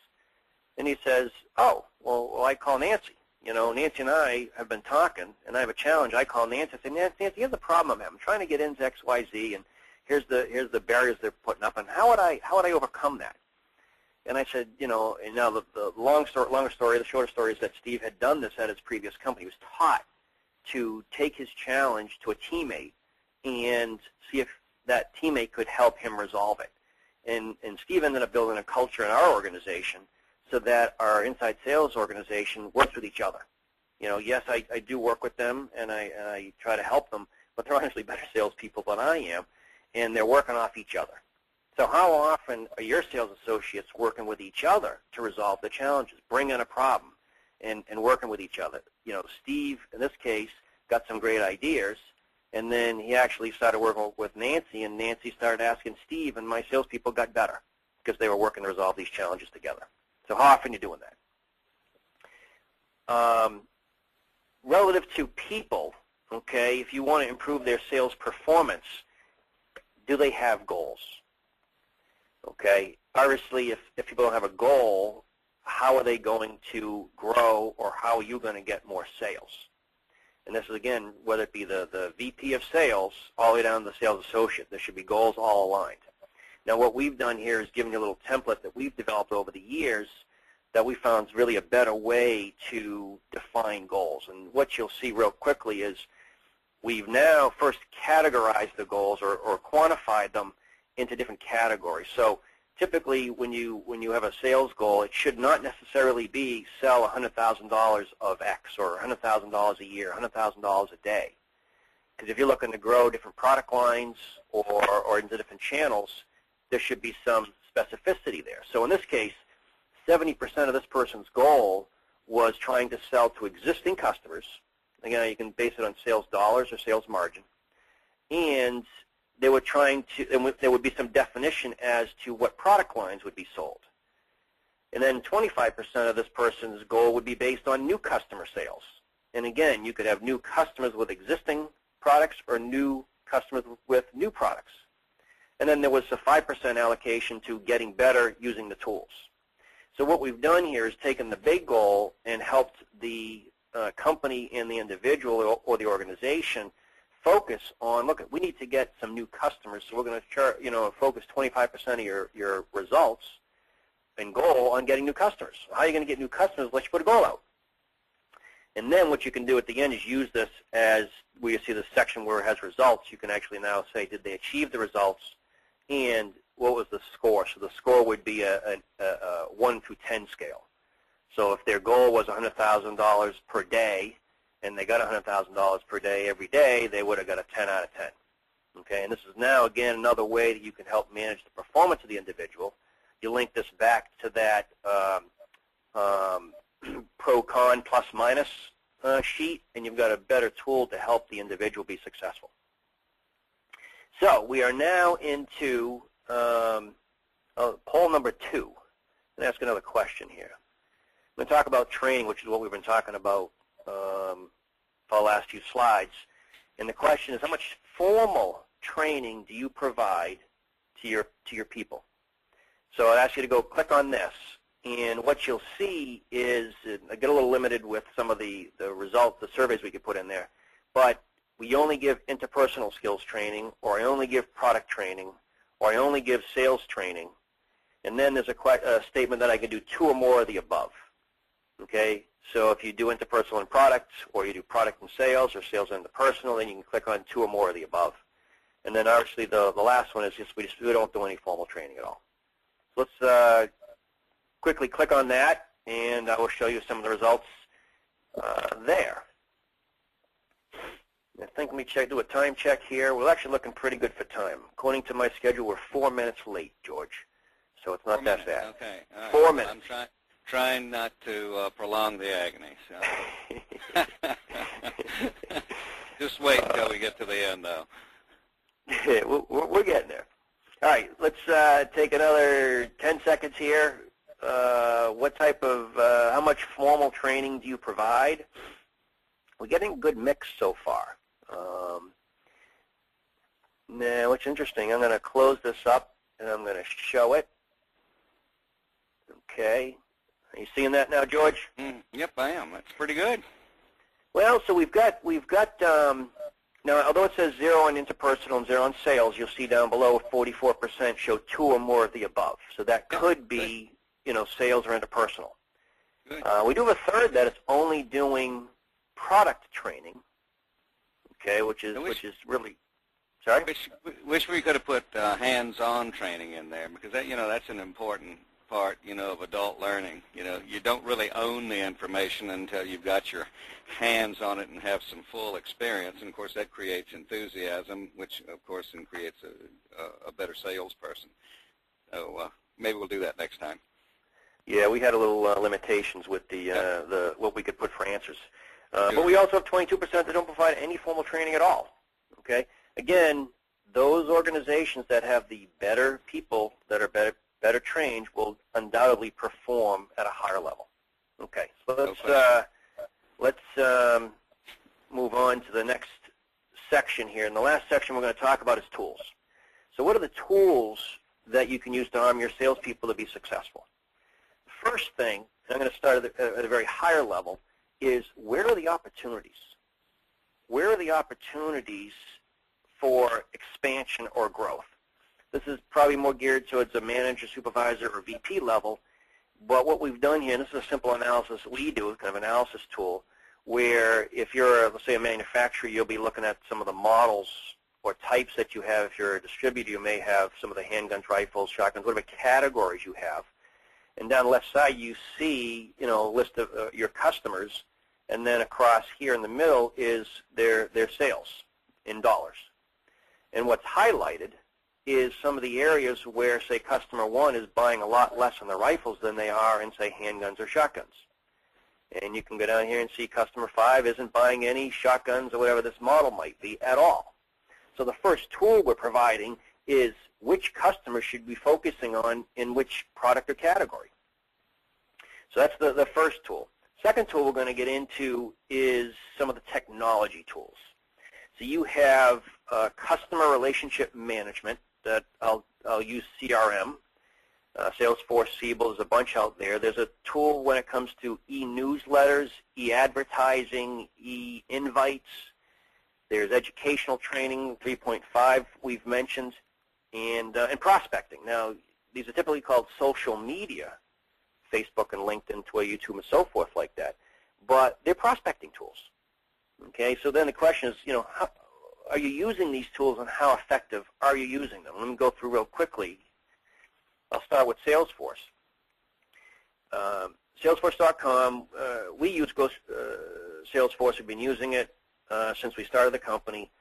And he says, oh, well, I call Nancy. You know, Nancy and I have been talking, and I have a challenge. I call Nancy and say, Nancy, here's the problem I'm having. I'm trying to get into X, Y, Z, and here's the barriers they're putting up, and how would I overcome that? And I said, you know, and now the longer story, the shorter story is that Steve had done this at his previous company. He was taught to take his challenge to a teammate and see if that teammate could help him resolve it. And Steve ended up building a culture in our organization so that our inside sales organization works with each other. You know, yes, I do work with them, and I try to help them, but they're honestly better salespeople than I am, and they're working off each other. So how often are your sales associates working with each other to resolve the challenges, bring in a problem, and working with each other? You know, Steve, in this case, got some great ideas, and then he actually started working with Nancy, and Nancy started asking Steve, and my salespeople got better because they were working to resolve these challenges together. So how often are you doing that? Relative to people, okay, if you want to improve their sales performance, do they have goals? Okay, obviously, if people don't have a goal, how are they going to grow, or how are you going to get more sales? And this is, again, whether it be the VP of sales all the way down to the sales associate. There should be goals all aligned. Now, what we've done here is given you a little template that we've developed over the years that we found is really a better way to define goals. And what you'll see real quickly is we've now first categorized the goals or quantified them into different categories. So typically when you have a sales goal, it should not necessarily be sell $100,000 of X or $100,000 a year, $100,000 a day. Because if you're looking to grow different product lines or into different channels, there should be some specificity there. So in this case, 70% of this person's goal was trying to sell to existing customers. Again, you can base it on sales dollars or sales margin. And they were trying to, and there would be some definition as to what product lines would be sold. And then 25% of this person's goal would be based on new customer sales. And again, you could have new customers with existing products or new customers with new products. And then there was a 5% allocation to getting better using the tools. So what we've done here is taken the big goal and helped the company and the individual or the organization focus on, look, we need to get some new customers, so we're going to focus 25% of your results and goal on getting new customers. How are you going to get new customers? Let's put a goal out. And then what you can do at the end is use this as where you see the section where it has results. You can actually now say, did they achieve the results, and what was the score? So the score would be a 1 through 10 scale. So if their goal was $100,000 per day, and they got $100,000 per day every day, they would have got a 10 out of 10. Okay, and this is now, again, another way that you can help manage the performance of the individual. You link this back to that pro-con plus-minus sheet, and you've got a better tool to help the individual be successful. So we are now into poll number 2. I'm going to ask another question here. I'm going to talk about training, which is what we've been talking about for the last few slides. And the question is, how much formal training do you provide to your people? So I'd ask you to go click on this. And what you'll see is, I get a little limited with some of the results, the surveys we could put in there, but we only give interpersonal skills training, or I only give product training, or I only give sales training. And then there's a statement that I can do 2 or more of the above. Okay, so if you do interpersonal and product, or you do product and sales, or sales and interpersonal, then you can click on 2 or more of the above. And then obviously the last one is just we don't do any formal training at all. So let's quickly click on that, and I will show you some of the results there. I think let me do a time check here. We're actually looking pretty good for time. According to my schedule, we're 4 minutes late, George. So it's not that bad. Okay. All right. 4 minutes. I'm trying not to prolong the agony. So. Just wait until we get to the end, though. We're getting there. All right, let's take another 10 seconds here. What type of, how much formal training do you provide? We're getting a good mix so far. Now, what's interesting, I'm going to close this up, and I'm going to show it. Okay, Are you seeing that now, George? Yep, I am. That's pretty good. Well, so we've got now, although it says 0 on interpersonal and 0 on sales, you'll see down below 44% show 2 or more of the above. So that could be, sales or interpersonal. Good. We do have a third that is only doing product training, okay, which is really, sorry? Wish we could have put hands-on training in there, because that's an important part, of adult learning. You don't really own the information until you've got your hands on it and have some full experience, and of course that creates enthusiasm, which of course then creates a better salesperson. So maybe we'll do that next time. Yeah, we had a little limitations with the what we could put for answers. But we also have 22% that don't provide any formal training at all. Okay? Again, those organizations that have the better people that are better trained will undoubtedly perform at a higher level. Okay, so let's move on to the next section here. And the last section we're going to talk about is tools. So what are the tools that you can use to arm your salespeople to be successful? First thing, and I'm going to start at a very higher level, is where are the opportunities? Where are the opportunities for expansion or growth? This is probably more geared towards a manager, supervisor, or VP level, but what we've done here, and this is a simple analysis we do, kind of analysis tool, where if you're, let's say, a manufacturer, you'll be looking at some of the models or types that you have. If you're a distributor, you may have some of the handguns, rifles, shotguns, whatever categories you have. And down the left side, you see, a list of your customers, and then across here in the middle is their sales in dollars. And what's highlighted is some of the areas where, say, customer 1 is buying a lot less on the rifles than they are in, say, handguns or shotguns. And you can go down here and see customer 5 isn't buying any shotguns or whatever this model might be at all. So the first tool we're providing is which customer should be focusing on in which product or category. So that's the first tool. Second tool we're going to get into is some of the technology tools. So you have customer relationship management that I'll use CRM, Salesforce, Siebel, there's a bunch out there. There's a tool when it comes to e-newsletters, e-advertising, e-invites. There's educational training, 3.5 we've mentioned, and prospecting. Now, these are typically called social media, Facebook and LinkedIn, Twitter, YouTube, and so forth like that, but they're prospecting tools. Okay, so then the question is, how are you using these tools and how effective are you using them? Let me go through real quickly. I'll start with Salesforce. Salesforce.com, we use Salesforce. We've been using it since we started the company.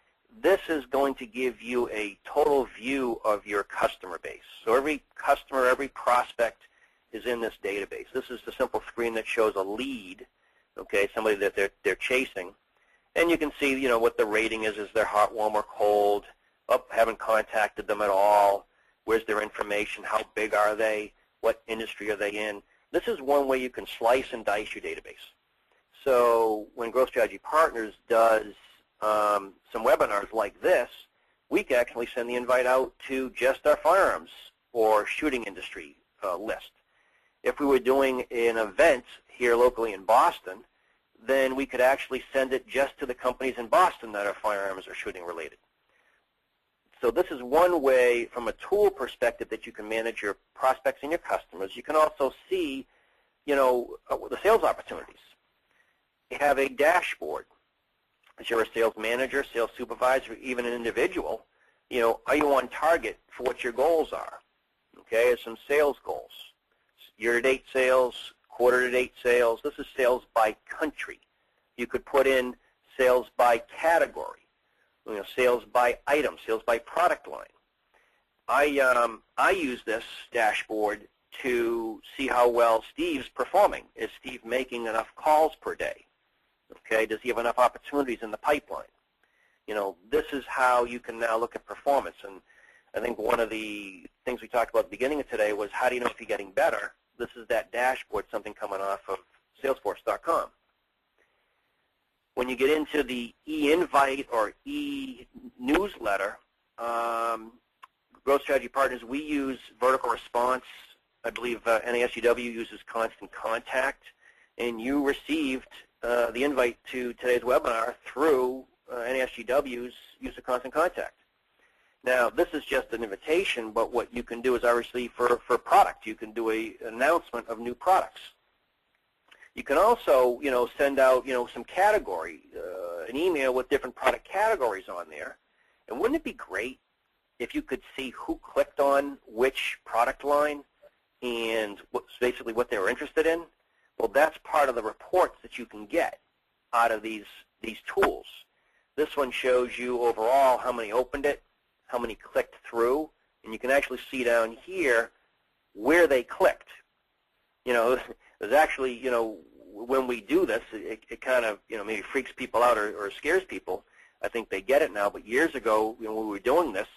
This is going to give you a total view of your customer base. So every customer, every prospect is in this database. This is the simple screen that shows a lead, okay, somebody that they're chasing. And you can see, what the rating is they're hot, warm, or cold, haven't contacted them at all, where's their information, how big are they, what industry are they in. This is one way you can slice and dice your database. So when Growth Strategy Partners does some webinars like this, we can actually send the invite out to just our firearms or shooting industry list. If we were doing an event here locally in Boston, then we could actually send it just to the companies in Boston that are firearms or shooting related. So this is one way from a tool perspective that you can manage your prospects and your customers. You can also see, the sales opportunities. You have a dashboard. If you're a sales manager, sales supervisor, even an individual, are you on target for what your goals are? Okay, there's some sales goals. Year-to-date sales, quarter-to-date sales. This is sales by country. You could put in sales by category, sales by item, sales by product line. I use this dashboard to see how well Steve's performing. Is Steve making enough calls per day? Okay, does he have enough opportunities in the pipeline? This is how you can now look at performance. And I think one of the things we talked about at the beginning of today was how do you know if you're getting better? This is that dashboard, something coming off of Salesforce.com. When you get into the e-invite or e-newsletter, Growth Strategy Partners, we use vertical response I believe NASGW uses Constant Contact, and you received the invite to today's webinar through NASGW's use of Constant Contact. Now, this is just an invitation, but what you can do is obviously for product. You can do an announcement of new products. You can also, send out, some category, an email with different product categories on there. And wouldn't it be great if you could see who clicked on which product line and basically what they were interested in? Well, that's part of the reports that you can get out of these tools. This one shows you overall how many opened it, how many clicked through, and you can actually see down here where they clicked. There's actually, when we do this, it kind of, maybe freaks people out or scares people. I think they get it now, but years ago, when we were doing this,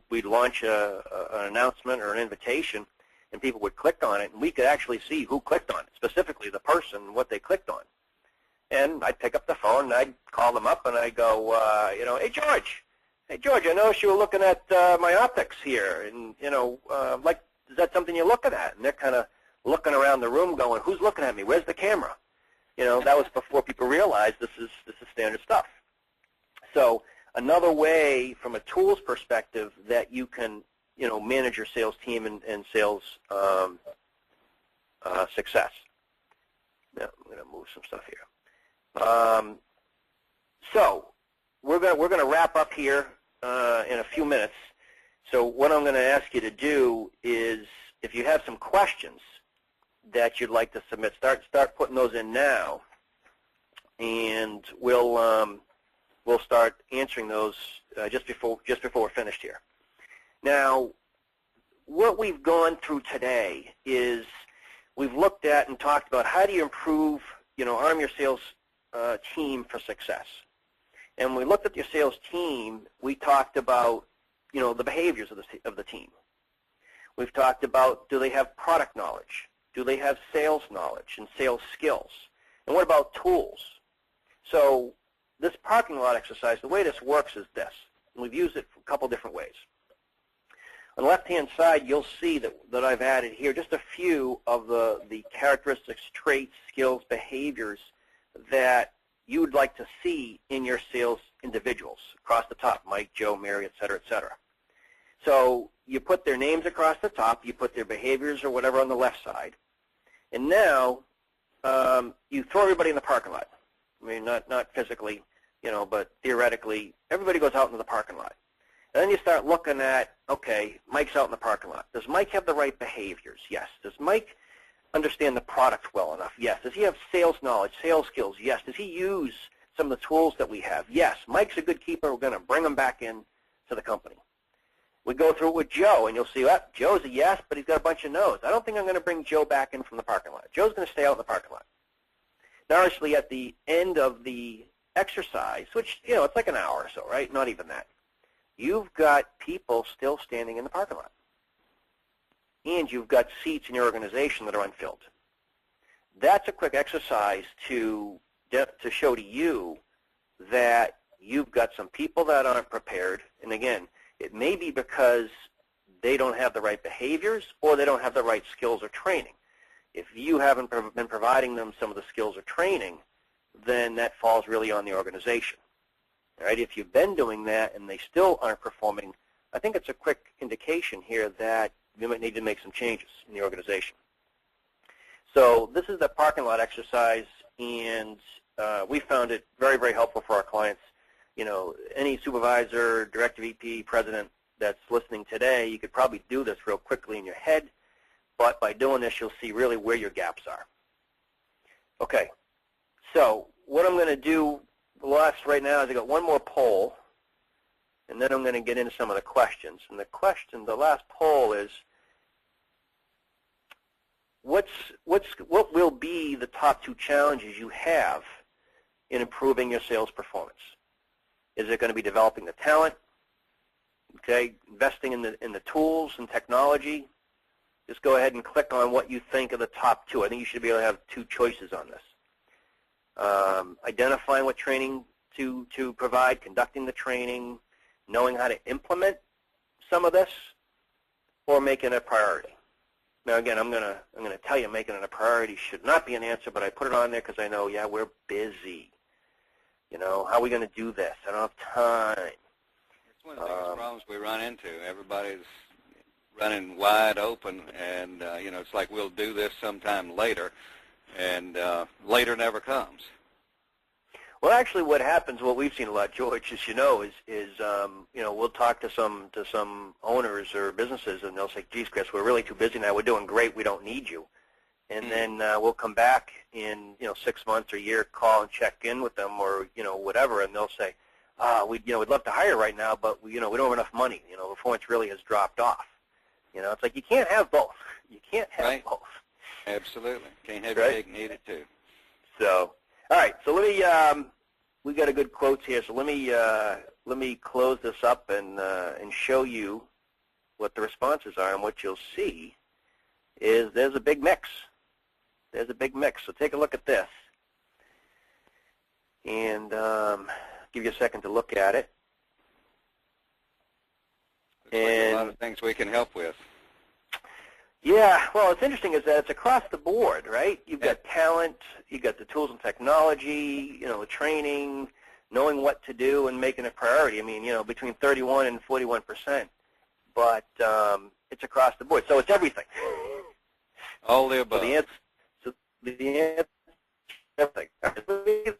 we'd launch an announcement or an invitation, and people would click on it, and we could actually see who clicked on it, specifically the person, what they clicked on. And I'd pick up the phone, and I'd call them up, and I'd go, hey, George, I noticed you were looking at my optics here, and, is that something you're looking at? And they're kind of looking around the room going, who's looking at me? Where's the camera? That was before people realized this is standard stuff. So another way from a tools perspective that you can, manage your sales team and sales success. Now, I'm going to move some stuff here. So we're going to wrap up here in a few minutes. So what I'm going to ask you to do is, if you have some questions that you'd like to submit, start putting those in now, and we'll start answering those just before we're finished here. Now, what we've gone through today is we've looked at and talked about how do you improve, arm your sales team for success. And when we looked at your sales team, we talked about, the behaviors of the team. We've talked about, do they have product knowledge? Do they have sales knowledge and sales skills? And what about tools? So this parking lot exercise, the way this works is this. And we've used it a couple different ways. On the left-hand side, you'll see that I've added here just a few of the characteristics, traits, skills, behaviors that you would like to see in your sales individuals across the top, Mike, Joe, Mary, et cetera, et cetera. So you put their names across the top, you put their behaviors or whatever on the left side, and now you throw everybody in the parking lot. I mean, not physically, but theoretically, everybody goes out into the parking lot. And then you start looking at, okay, Mike's out in the parking lot. Does Mike have the right behaviors? Yes. Does Mike understand the product well enough? Yes. Does he have sales knowledge, sales skills? Yes. Does he use some of the tools that we have? Yes. Mike's a good keeper. We're going to bring him back in to the company. We go through it with Joe, and you'll see, Joe's a yes, but he's got a bunch of no's. I don't think I'm going to bring Joe back in from the parking lot. Joe's going to stay out in the parking lot. Now, obviously, at the end of the exercise, which, it's like an hour or so, right? Not even that. You've got people still standing in the parking lot. And you've got seats in your organization that are unfilled. That's a quick exercise to show to you that you've got some people that aren't prepared. And again, it may be because they don't have the right behaviors or they don't have the right skills or training. If you haven't been providing them some of the skills or training, then that falls really on the organization. All right? If you've been doing that and they still aren't performing, I think it's a quick indication here that you might need to make some changes in the organization. So this is the parking lot exercise, and we found it very, very helpful for our clients. Any supervisor, director, VP, president that's listening today, you could probably do this real quickly in your head, but by doing this, you'll see really where your gaps are. Okay, so what I'm going to do right now is I got one more poll, and then I'm going to get into some of the questions. And the last poll is, what will be the top 2 challenges you have in improving your sales performance? Is it going to be developing the talent? Okay, investing in the tools and technology? Just go ahead and click on what you think are the top 2. I think you should be able to have 2 choices on this. Identifying what training to provide, conducting the training, knowing how to implement some of this, or making it a priority. Now again, I'm gonna tell you, making it a priority should not be an answer, but I put it on there because I know, yeah, we're busy. You know, how are we going to do this? I don't have time. It's one of the biggest problems we run into. Everybody's running wide open, and you know, it's like we'll do this sometime later, and later never comes. Well, actually, what happens, what we've seen a lot, George, as you know, is you know, we'll talk to some owners or businesses, and they'll say, "Geez, Chris, we're really too busy now. We're doing great. We don't need you." And then we'll come back in 6 months or a year, call and check in with them, or whatever, and they'll say, we'd love to hire right now, but we don't have enough money. Performance really has dropped off. It's like you can't have both. You can't have both. Absolutely, can't have your cake and eat it too. So, all right. So let me. We got a good quotes here. So let me close this up and show you what the responses are, and what you'll see is there's a big mix. There's a big mix. So take a look at this, and give you a second to look at it. And a lot of things we can help with. Yeah, well, what's interesting is that it's across the board, right? You've got talent, you've got the tools and technology, the training, knowing what to do, and making it a priority. I mean, between 31 and 41%, but it's across the board, so it's everything. All the above. So the answer, everything. Let me get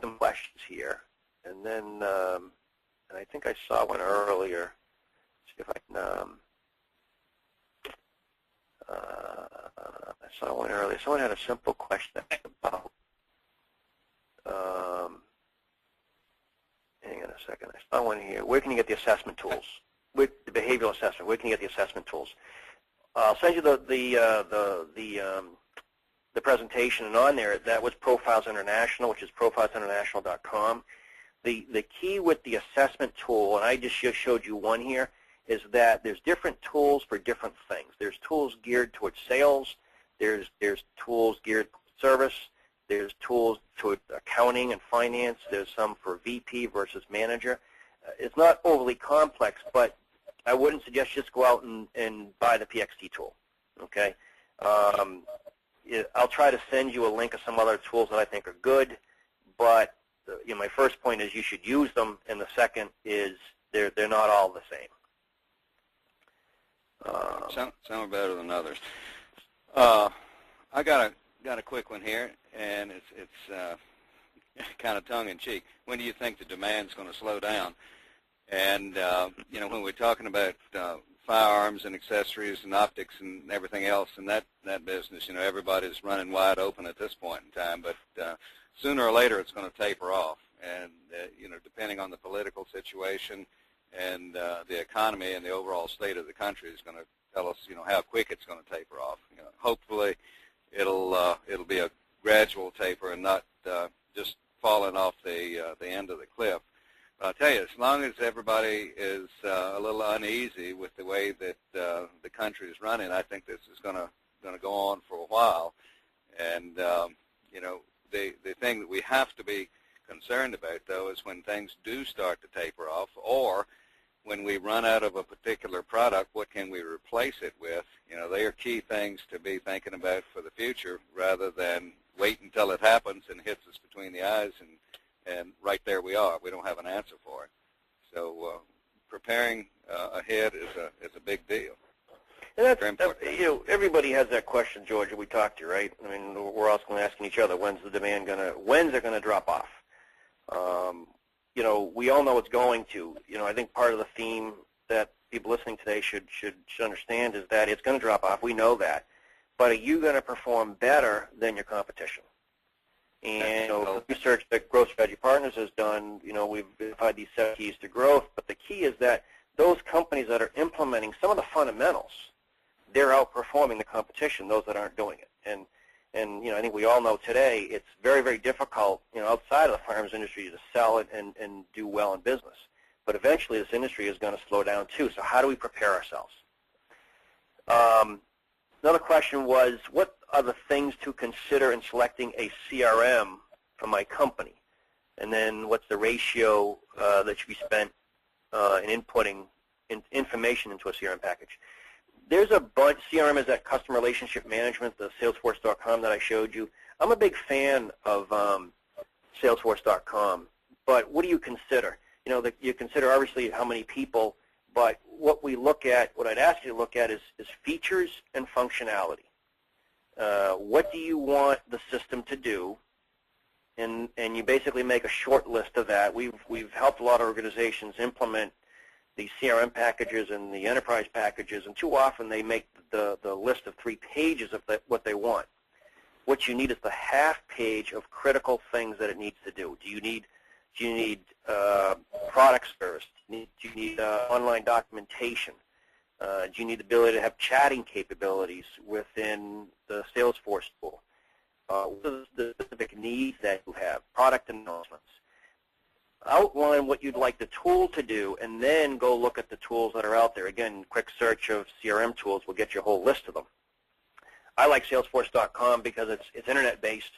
some questions here, and then, and I think I saw one earlier. See if I can. I saw one earlier. Someone had a simple question about. Hang on a second. I saw one here. Where can you get the assessment tools? With the behavioral assessment, where can you get the assessment tools? I'll send you the presentation, and on there that was Profiles International, which is profilesinternational.com. The key with the assessment tool, and I just showed you one here, is that there's different tools for different things. There's tools geared towards sales. There's tools geared towards service. There's tools toward accounting and finance. There's some for VP versus manager. It's not overly complex, but I wouldn't suggest just go out and buy the PXT tool, okay? I'll try to send you a link of some other tools that I think are good, but my first point is you should use them, and the second is they're not all the same. Some are better than others. I got a quick one here, and it's kind of tongue-in-cheek. When do you think the demand's going to slow down? And when we're talking about firearms and accessories and optics and everything else and that business, everybody's running wide open at this point in time. But sooner or later, it's going to taper off. And depending on the political situation and the economy and the overall state of the country is going to tell us, how quick it's going to taper off. Hopefully, it'll be a gradual taper and not just falling off the end of the cliff. But I'll tell you, as long as everybody is a little uneasy with the way that the country is running, I think this is going to go on for a while. And the thing that we have to be concerned about, though, is when things do start to taper off, or when we run out of a particular product, what can we replace it with? They are key things to be thinking about for the future, rather than wait until it happens and hits us between the eyes, and right there we are. We don't have an answer for it. So preparing ahead is a big deal. And that's everybody has that question, George, that we talked to, right? I mean, we're also asking each other, when's it going to drop off? We all know it's going to. I think part of the theme that people listening today should understand is that it's going to drop off. We know that. But are you going to perform better than your competition? And the research that Growth Strategy Partners has done, we've identified these 7 keys to growth, but the key is that those companies that are implementing some of the fundamentals, they're outperforming the competition, those that aren't doing it. And I think we all know today it's very, very difficult, outside of the firearms industry to sell it and do well in business. But eventually this industry is going to slow down too. So how do we prepare ourselves? Another question was, what are the things to consider in selecting a CRM for my company? And then what's the ratio that should be spent in inputting information into a CRM package? There's a bunch. CRM is that customer relationship management, the Salesforce.com that I showed you. I'm a big fan of Salesforce.com, but what do you consider? You know, you consider obviously how many people, but what we look at, what I'd ask you to look at is features and functionality. What do you want the system to do? And you basically make a short list of that. We've helped a lot of organizations implement the CRM packages and the enterprise packages, and too often they make the list of 3 pages of what they want. What you need is the half page of critical things that it needs to do. Do you need products first? Do you need online documentation? Do you need the ability to have chatting capabilities within the Salesforce tool? What are the specific needs that you have? Product announcements. Outline what you'd like the tool to do, and then go look at the tools that are out there. Again, quick search of CRM tools will get you a whole list of them. I like Salesforce.com because it's internet-based.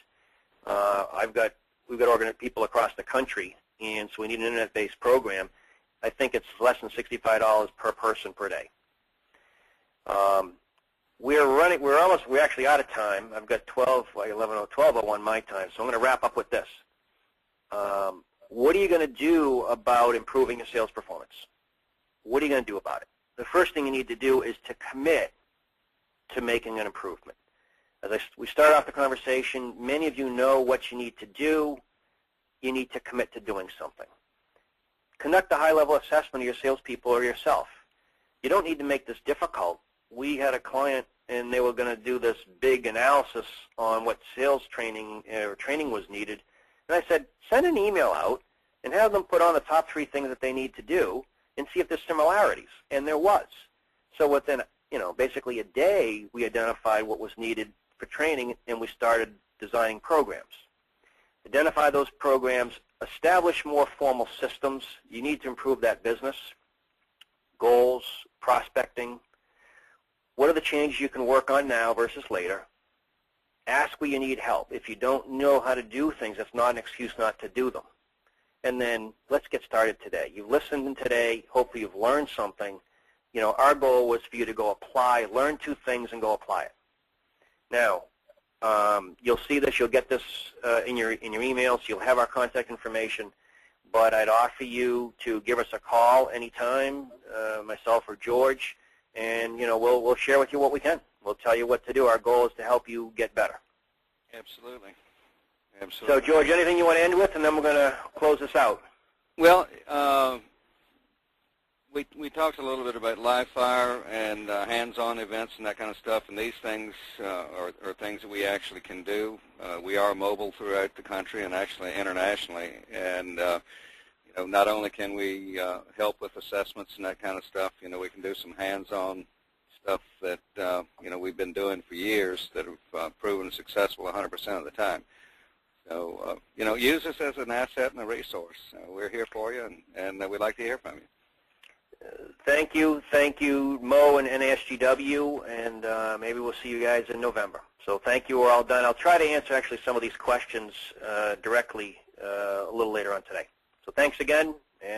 We've got people across the country, and so we need an internet-based program. I think it's less than $65 per person per day. We're actually out of time. I've got 12:01 my time, so I'm going to wrap up with this. What are you going to do about improving your sales performance? What are you going to do about it? The first thing you need to do is to commit to making an improvement. As we start off the conversation, many of you know what you need to do. You need to commit to doing something. Conduct a high-level assessment of your salespeople or yourself. You don't need to make this difficult. We had a client, and they were going to do this big analysis on what sales training or training was needed. And I said, send an email out and have them put on the top 3 things that they need to do and see if there's similarities. And there was. So within, basically a day, we identified what was needed for training, and we started designing programs. Identify those programs, establish more formal systems. You need to improve that business. Goals, prospecting. What are the changes you can work on now versus later? Ask where you need help. If you don't know how to do things, that's not an excuse not to do them. And then let's get started today. You've listened today. Hopefully you've learned something. Our goal was for you to go apply, learn 2 things, and go apply it. Now, you'll see this. You'll get this in your emails. You'll have our contact information. But I'd offer you to give us a call anytime, myself or George, and we'll share with you what we can. We'll tell you what to do. Our goal is to help you get better. Absolutely. So, George, anything you want to end with, and then we're going to close this out. Well, we talked a little bit about live fire and hands-on events and that kind of stuff, and these things are things that we actually can do. We are mobile throughout the country and actually internationally, and not only can we help with assessments and that kind of stuff, we can do some hands-on stuff that we've been doing for years that have proven successful 100% of the time. So use this as an asset and a resource. We're here for you, and we'd like to hear from you. Thank you, Mo and NASGW, and maybe we'll see you guys in November. So thank you. We're all done. I'll try to answer actually some of these questions directly a little later on today. So thanks again.